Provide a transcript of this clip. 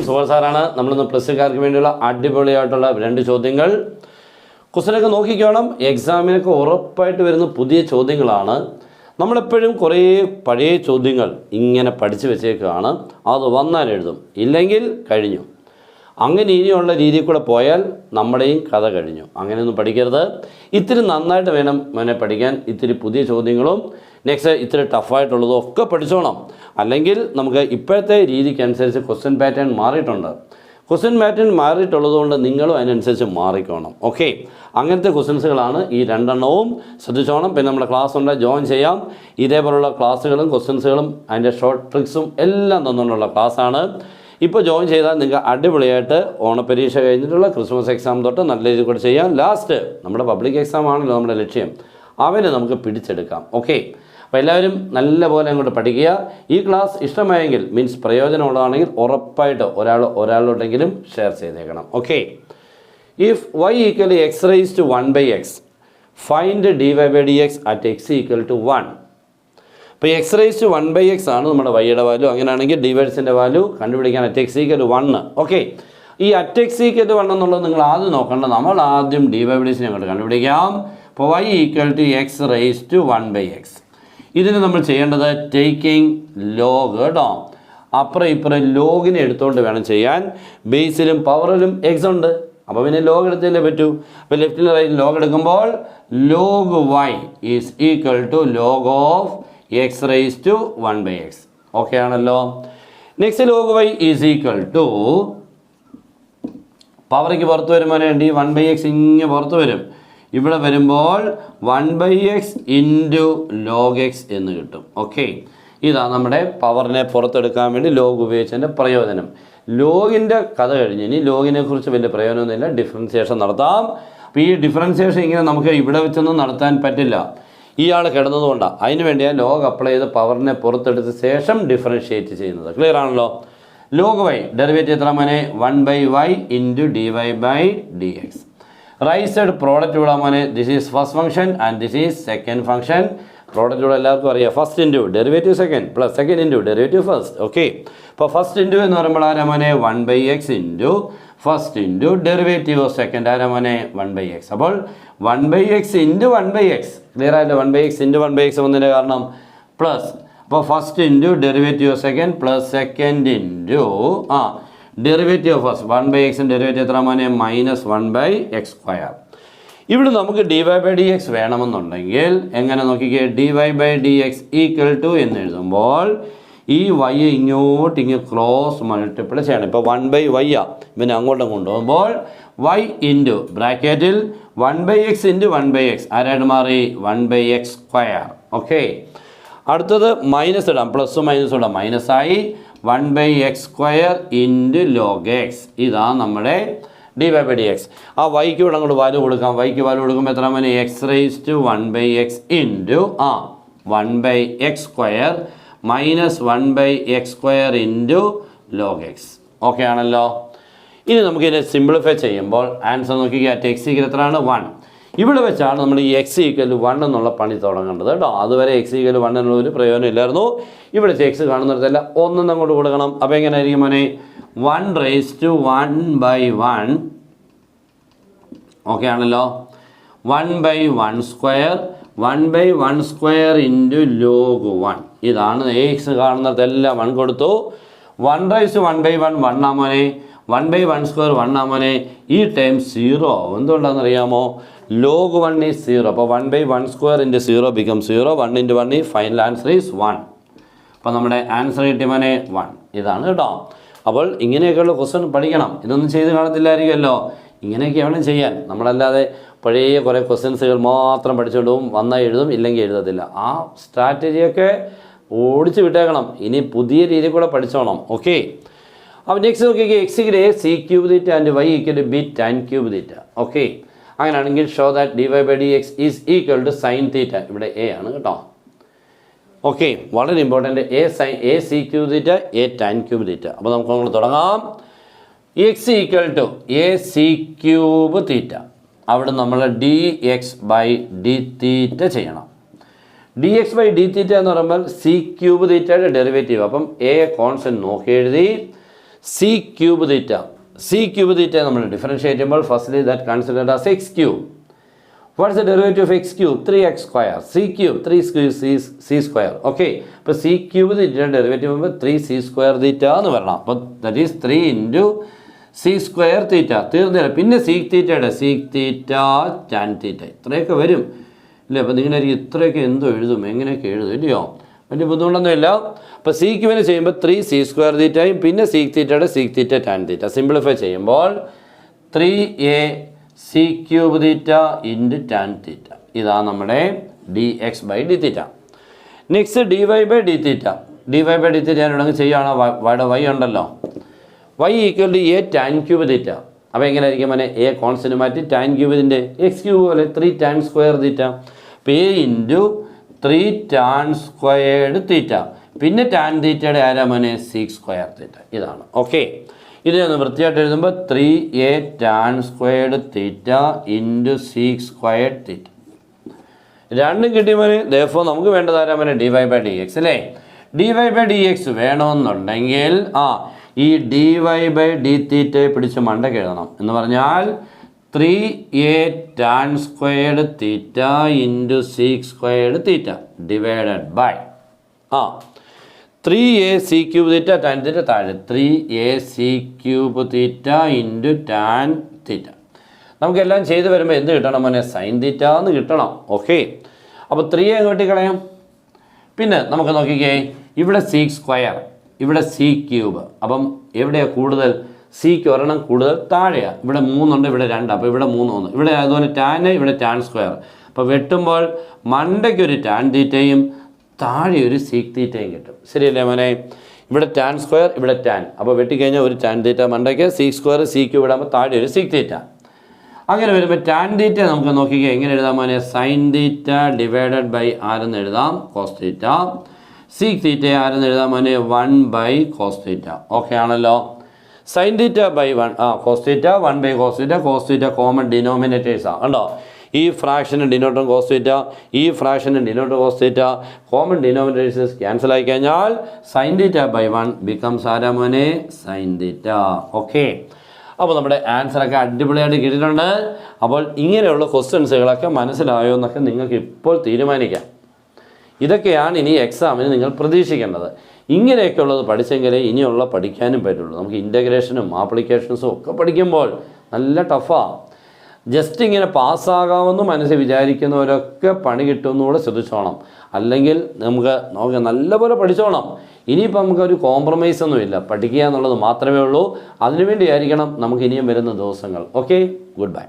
സുഹൃത്ത് സാറാണ്. നമ്മളിന്ന് പ്ലസ്സുകാർക്ക് വേണ്ടിയുള്ള അടിപൊളിയായിട്ടുള്ള 2 ചോദ്യങ്ങൾ. ക്വസ്റ്റനൊക്കെ നോക്കിക്കോണം. എക്സാമിനൊക്കെ ഉറപ്പായിട്ട് വരുന്ന പുതിയ ചോദ്യങ്ങളാണ്. നമ്മളെപ്പോഴും കുറേ പഴയ ചോദ്യങ്ങൾ ഇങ്ങനെ പഠിച്ചു വെച്ചേക്കുകയാണ്. അത് വന്നാൽ എഴുതും, ഇല്ലെങ്കിൽ കഴിഞ്ഞു. അങ്ങനെ ഇനിയുള്ള രീതിയിൽ കൂടെ പോയാൽ നമ്മുടെയും കഥ കഴിഞ്ഞു. അങ്ങനെയൊന്നും പഠിക്കരുത്. ഇത്തിരി നന്നായിട്ട് വേണം മോനെ പഠിക്കാൻ. ഇത്തിരി പുതിയ ചോദ്യങ്ങളും നെക്സ്റ്റ് ഇത്തിരി ടഫായിട്ടുള്ളതും ഒക്കെ പഠിച്ചോണം. അല്ലെങ്കിൽ നമുക്ക് ഇപ്പോഴത്തെ രീതിക്കനുസരിച്ച് ക്വസ്റ്റ്യൻ പാറ്റേൺ മാറിയിട്ടുണ്ട്. ക്വസ്റ്റ്യൻ പാറ്റേൺ മാറിയിട്ടുള്ളതുകൊണ്ട് നിങ്ങളും അതിനനുസരിച്ച് മാറിക്കോണം. ഓക്കെ, അങ്ങനത്തെ ക്വസ്റ്റ്യൻസുകളാണ് ഈ 2 എണ്ണവും. ശ്രദ്ധിച്ചോണം. പിന്നെ നമ്മുടെ ക്ലാസ് ഉണ്ട്, ജോയിൻ ചെയ്യാം. ഇതേപോലുള്ള ക്ലാസ്സുകളും ക്വസ്റ്റ്യൻസുകളും അതിൻ്റെ ഷോർട്ട് ട്രിക്സും എല്ലാം തന്നുകൊണ്ടുള്ള ക്ലാസ്സാണ്. ഇപ്പോൾ ജോയിൻ ചെയ്താൽ നിങ്ങൾക്ക് അടിപൊളിയായിട്ട് ഓണപ്പരീക്ഷ കഴിഞ്ഞിട്ടുള്ള ക്രിസ്മസ് എക്സാം തൊട്ട് നല്ല രീതിയിൽ കൂടെ ചെയ്യാം. ലാസ്റ്റ് നമ്മുടെ പബ്ലിക് എക്സാം ആണല്ലോ നമ്മുടെ ലക്ഷ്യം, അവനെ നമുക്ക് പിടിച്ചെടുക്കാം. ഓക്കെ, അപ്പോൾ എല്ലാവരും നല്ലപോലെ അങ്ങോട്ട് പഠിക്കുക. ഈ ക്ലാസ് ഇഷ്ടമായെങ്കിൽ മീൻസ് പ്രയോജനമുള്ളതാണെങ്കിൽ ഉറപ്പായിട്ട് ഒരാളോട്ടെങ്കിലും ഷെയർ ചെയ്തേക്കണം. Okay, if y equal x raised to 1/x find dy/dx at x equal to 1. അപ്പോൾ x raised to 1/x ആണ് നമ്മുടെ y-യുടെ വാല്യൂ. അങ്ങനെയാണെങ്കിൽ ഡിവൈഡ്സിൻ്റെ വാല്യൂ കണ്ടുപിടിക്കാൻ at x equal to 1. Okay, ഈ at x ഈക്വൽ ടു 1 എന്നുള്ളത് നിങ്ങൾ ആദ്യം നോക്കേണ്ട. നമ്മൾ ആദ്യം dy/dxനെ അങ്ങോട്ട് കണ്ടുപിടിക്കാം. അപ്പോൾ y equal to x raised to 1/x. ഇതിന് നമ്മൾ ചെയ്യേണ്ടത് ടേക്കിംഗ് ലോഗ് കേട്ടോ. അപ്പുറം ഇപ്പുറം ലോഗിനെ എടുത്തുകൊണ്ട് വേണം ചെയ്യാൻ. ബേസിലും പവറിലും എക്സ് ഉണ്ട്, അപ്പോൾ പിന്നെ ലോഗ് എടുത്തല്ലേ പറ്റൂ. അപ്പോൾ ലെഫ്റ്റിൽ റൈറ്റ് ലോഗ് എടുക്കുമ്പോൾ log y is equal to log of x raise to 1/x. Okay ആണല്ലോ. Next log y is equal to പവറിക്ക് പുറത്ത് വരുമ്പോൾ വേണ്ടി 1/x ഇങ്ങനെ പുറത്ത് വരും. ഇവിടെ വരുമ്പോൾ 1/x ഇൻറ്റു ലോഗ് എക്സ് എന്ന് കിട്ടും. ഓക്കെ, ഇതാണ് നമ്മുടെ പവറിനെ പുറത്തെടുക്കാൻ വേണ്ടി ലോഗ് ഉപയോഗിച്ചതിൻ്റെ പ്രയോജനം. ലോഗിൻ്റെ കഥ കഴിഞ്ഞ് ഇനി ലോഗിനെ കുറിച്ച് വലിയ പ്രയോജനമൊന്നുമില്ല. ഡിഫറൻസിയേഷൻ നടത്താം. അപ്പോൾ ഈ ഡിഫറൻസിയേഷൻ ഇങ്ങനെ നമുക്ക് ഇവിടെ വെച്ചൊന്നും നടത്താൻ പറ്റില്ല, ഇയാൾ കിടന്നതുകൊണ്ടാണ്. അതിന് വേണ്ടിയാണ് ലോഗ് അപ്ലൈ ചെയ്ത് പവറിനെ പുറത്തെടുത്ത ശേഷം ഡിഫറൻഷിയേറ്റ് ചെയ്യുന്നത്. ക്ലിയർ ആണല്ലോ. ലോഗ് y ഡെറിവേറ്റീവ് എത്ര മോനെ? 1/y into dy/dx. Right side product വിടാൻ മോനെ. This is first function and this is second function. Product ഇവിടെ എല്ലാവർക്കും അറിയാം. First into derivative second plus second into derivative first. Okay, അപ്പോൾ ഫസ്റ്റ് ഇൻറ്റു എന്ന് പറയുമ്പോൾ ആരാ മോനെ? 1/x into first into derivative of second ആരാ മോനെ? 1/x. അപ്പോൾ 1/x ഇൻറ്റു 1/x. ക്ലിയർ ആയില്ല? 1/x ഇൻറ്റു 1/x വന്നതിൻ്റെ കാരണം പ്ലസ്. അപ്പോൾ first into derivative of second plus second into derivative of first. 1/x derivative എത്ര മോനെ? -1/x². ഇവിടെ നമുക്ക് dy/dx വേണമെന്നുണ്ടെങ്കിൽ എങ്ങനെ നോക്കിക്കേ? dy/dx ഈക്വൽ ടു എന്ന് എഴുതുമ്പോൾ ഈ y ഇങ്ങോട്ട് ക്രോസ് മൾട്ടിപ്പിൾ ചെയ്യണം. ഇപ്പോൾ 1/y പിന്നെ അങ്ങോട്ടും കൊണ്ടുപോകുമ്പോൾ y ഇൻറ്റു ബ്രാക്കറ്റിൽ 1/x ഇൻറ്റു 1/x ആരായിട്ട് മാറി? 1/x². ഓക്കെ, അടുത്തത് മൈനസ് ഇടാം. പ്ലസ് മൈനസ് ഇടാം. മൈനസായി 1/x² ഇൻറ്റു ലോഗ് എക്സ്. ഇതാണ് നമ്മുടെ dy/dx. ആ വൈക്ക് ഇവിടെ അങ്ങോട്ട് വാല്യൂ കൊടുക്കാം. വൈക്ക് വാല്യൂ കൊടുക്കുമ്പോൾ എത്ര മതി? x raise to 1/x into 1/x² minus 1/x² into log x. Okay ആണല്ലോ. ഇനി നമുക്കിതിനെ സിംപ്ലിഫൈ ചെയ്യുമ്പോൾ ആൻസർ നോക്കിക്കുക. at x ഈക്വൽ എത്രയാണ്? 1. ഇവിടെ വെച്ചാണ് നമ്മൾ ഈ x ഈക്വൽ 1 എന്നുള്ള പണി തുടങ്ങേണ്ടത് കേട്ടോ. അതുവരെ x ഈക്വൽ 1 എന്നുള്ള ഒരു പ്രയോജനം ഇല്ലായിരുന്നു. ഇവിടെ x കാണുന്നിടത്തല്ല 1 അങ്ങോട്ട് കൊടുക്കണം. അപ്പോൾ എങ്ങനെയായിരിക്കും മോനെ? 1 റൈസ് ടു 1/1. ഓക്കെ ആണല്ലോ. 1/1² 1/1² ഇൻറ്റു ലോഗ് 1. ഇതാണ് x കാണുന്നിടത്തെല്ലാം 1 കൊടുത്തു. 1 റൈസ് ടു 1/1 1 ആമോനെ. 1/1² 1 ആമോനെ. ഈ ടൈം 0. എന്തുകൊണ്ടാണെന്നറിയാമോ? Log 1 is 0. അപ്പോൾ 1/1² into 0 become 0. 1 into 1 final answer is 1. അപ്പോൾ നമ്മുടെ ആൻസർ കിട്ടിയ മോനെ 1. ഇതാണ് കേട്ടോ. അപ്പോൾ ഇങ്ങനെയൊക്കെയുള്ള ക്വസ്റ്റ്യൻ പഠിക്കണം. ഇതൊന്നും ചെയ്ത് കാണത്തില്ലായിരിക്കുമല്ലോ. ഇങ്ങനെയൊക്കെ വേണം ചെയ്യാൻ. നമ്മളല്ലാതെ പഴയ കുറേ ക്വസ്റ്റ്യൻസുകൾ മാത്രം പഠിച്ചുകൊണ്ട് പോകും. വന്നാൽ എഴുതും, ഇല്ലെങ്കിൽ എഴുതത്തില്ല. ആ സ്ട്രാറ്റജിയൊക്കെ ഓടിച്ച് വിട്ടേക്കണം. ഇനി പുതിയ രീതിയിൽ കൂടെ പഠിച്ചോണം. ഓക്കെ, അപ്പോൾ നെക്സ്റ്റ് നോക്കിക്കേ. x equal c³ and y equal b tan³. Okay, അങ്ങനെയാണെങ്കിൽ show that dy/dx is equal to sin θ. ഇവിടെ a ആണ് കേട്ടോ. ഓക്കെ, വളരെ important. a sec⁡θ a tan⁡θ. അപ്പോൾ നമുക്ക് നമ്മൾ തുടങ്ങാം. x equal to a sec⁡θ. അവിടെ നമ്മൾ dx/dθ ചെയ്യണം. dx/dθ എന്ന് പറയുമ്പോൾ sec³ θയുടെ ഡെറിവേറ്റീവ്. അപ്പം a കോൺസ്റ്റൻറ്റ് നോക്കി എഴുതി. സി ക്യൂബ് തീറ്റ. സി ക്യൂബ് തീറ്റ നമ്മൾ ഡിഫറൻഷ്യേറ്റ് ചെയ്യുമ്പോൾ firstly that considered as X cube. What's the derivative of X cube? 3x square. C cube 3 C square. Okay, അപ്പോൾ സി ക്യൂബ് തീറ്റയുടെ derivative ആകുമ്പോൾ 3c square theta എന്ന് പറയണം. അപ്പോൾ that is 3 into C square theta. തീർന്നില്ല. പിന്നെ seek തീറ്റയുടെ sec theta tan തീറ്റ ഇത്രയൊക്കെ വരും ഇല്ലേ? അപ്പോൾ നിങ്ങളായിരിക്കും ഇത്രയൊക്കെ എന്തോ എഴുതും, എങ്ങനെയൊക്കെ എഴുതും ഇല്ലയോ? വലിയ ബുദ്ധിമുട്ടൊന്നുമില്ല. അപ്പോൾ സി ക്യൂബിന് ചെയ്യുമ്പോൾ 3c സ്ക്വയർ തീറ്റയും പിന്നെ സീക് തീറ്റയുടെ സീക് തീറ്റ ടാൻ തീറ്റ. സിംപ്ലിഫൈ ചെയ്യുമ്പോൾ 3a sec cube theta into tan തീറ്റ. ഇതാണ് നമ്മുടെ dx/d തീറ്റ. നെക്സ്റ്റ് dy/d തീറ്റ. dy/d തീറ്റ ഞാൻ ഇവിടെ ചെയ്യുകയാണ്. y ഉണ്ടല്ലോ, y equal to a tan cube theta. അപ്പോൾ എങ്ങനെയായിരിക്കും മോനെ? a കോൺസ്റ്റന്റ് മാറ്റി ടാൻ ക്യൂബിൻ്റെ എക്സ് ക്യൂബ് പോലെ 3 ടാൻ സ്ക്വയർ തീറ്റ. അപ്പോൾ a into 3 tan squared theta. പിന്നെ ടാൻ തീറ്റയുടെ ആരാ മോനെ? Sec square theta. ഇതാണ്. ഓക്കെ, ഇത് ഒന്ന് വൃത്തിയായിട്ട് എഴുതുമ്പോൾ 3a tan squared theta into sec squared theta. രണ്ടും കിട്ടിയവന് ദേഫോ നമുക്ക് വേണ്ടത് ആരാ മോനെ? dy/dx അല്ലേ? dy/dx വേണമെന്നുണ്ടെങ്കിൽ ഈ dy/d തീറ്റയെ പിടിച്ച് മണ്ടയ്ക്ക് എഴുതണം. എന്ന് പറഞ്ഞാൽ 3a tan squared theta into sec squared theta divided by 3a sec cube theta tan theta താഴെ 3a sec cube theta into tan theta. നമുക്കെല്ലാം ചെയ്ത് വരുമ്പോൾ എന്ത് കിട്ടണം മോനെ? സൈൻ തീറ്റ എന്ന് കിട്ടണം. ഓക്കെ, അപ്പോൾ 3a അങ്ങോട്ട് കളയാം. പിന്നെ നമുക്ക് നോക്കിക്കേ, ഇവിടെ സീക് സ്ക്വയർ, ഇവിടെ സി ക്യൂബ്. അപ്പം എവിടെയാണ് കൂടുതൽ? സിക്ക് ഒരെണ്ണം കൂടുതൽ താഴെയാണ്. ഇവിടെ 3 ഉണ്ട്, ഇവിടെ 2. അപ്പോൾ ഇവിടെ 3 1. ഇവിടെ അതുപോലെ ടാൻ, ഇവിടെ ടാൻ സ്ക്വയർ. അപ്പോൾ വെട്ടുമ്പോൾ മണ്ടയ്ക്കൊരു ടാൻ തീറ്റയും താഴെ ഒരു സീക് തീറ്റയും കിട്ടും. ശരിയല്ലേ മോനെ? ഇവിടെ ടാൻ സ്ക്വയർ, ഇവിടെ ടാൻ. അപ്പോൾ വെട്ടിക്കഴിഞ്ഞാൽ ഒരു ടാൻ തീറ്റ മണ്ടയ്ക്ക്, സീക് സ്ക്വയർ സി ക്യൂബ് ഇടാകുമ്പോൾ താഴെ ഒരു സീക് തീറ്റ. അങ്ങനെ വരുമ്പോൾ ടാൻ തീറ്റ നമുക്ക് നോക്കിക്കുക എങ്ങനെ എഴുതാം മോനെ? സൈൻ തീറ്റ ഡിവൈഡഡ് ബൈ ആരെന്ന് എഴുതാം? Cos theta. സീക് തീറ്റ ആരെന്ന് എഴുതാം മോനെ? 1 കോസ് തീറ്റ. ഓക്കെ ആണല്ലോ? Sine theta by 1 cos theta, 1 cos theta. Cos theta common ഡിനോമിനേറ്റേഴ്സാണ്. കണ്ടോ? ഈ ഫ്രാക്ഷന് ഡിനോട്ടർ കോസ് തീറ്റ, ഈ ഫ്രാക്ഷന് denoter cos theta, common denominators cancel ആയി കഴിഞ്ഞാൽ സൈൻ തീറ്റ ബൈ 1 ബിക്കംസ് ആരാ മോനെ? Sine theta. ഓക്കെ, അപ്പോൾ നമ്മുടെ ആൻസറൊക്കെ അടിപൊളിയായിട്ട് കിട്ടിയിട്ടുണ്ട്. അപ്പോൾ ഇങ്ങനെയുള്ള ക്വസ്റ്റ്യൻസുകളൊക്കെ മനസ്സിലായോ എന്നൊക്കെ നിങ്ങൾക്ക് ഇപ്പോൾ തീരുമാനിക്കാം. ഇതൊക്കെയാണ് ഇനി എക്സാമിന് നിങ്ങൾ പ്രതീക്ഷിക്കേണ്ടത്. ഇങ്ങനെയൊക്കെയുള്ളത് പഠിച്ചെങ്കിലേ ഇനിയുള്ള പഠിക്കാനും പറ്റുള്ളൂ. നമുക്ക് ഇൻ്റഗ്രേഷനും ആപ്ലിക്കേഷൻസും ഒക്കെ പഠിക്കുമ്പോൾ നല്ല ടഫാണ്. ജസ്റ്റ് ഇങ്ങനെ പാസ്സാകാമെന്ന് മനസ്സിൽ വിചാരിക്കുന്നവരൊക്കെ പണി കിട്ടുമെന്നുകൂടെ ശ്രദ്ധിച്ചോണം. അല്ലെങ്കിൽ നമുക്ക് നല്ലപോലെ പഠിച്ചോണം. ഇനിയിപ്പോൾ നമുക്കൊരു കോംപ്രമൈസ് ഒന്നുമില്ല, പഠിക്കുക എന്നുള്ളത് മാത്രമേ ഉള്ളൂ. അതിനുവേണ്ടിയായിരിക്കണം നമുക്ക് ഇനിയും വരുന്ന ദിവസങ്ങൾ. Okay, good bye.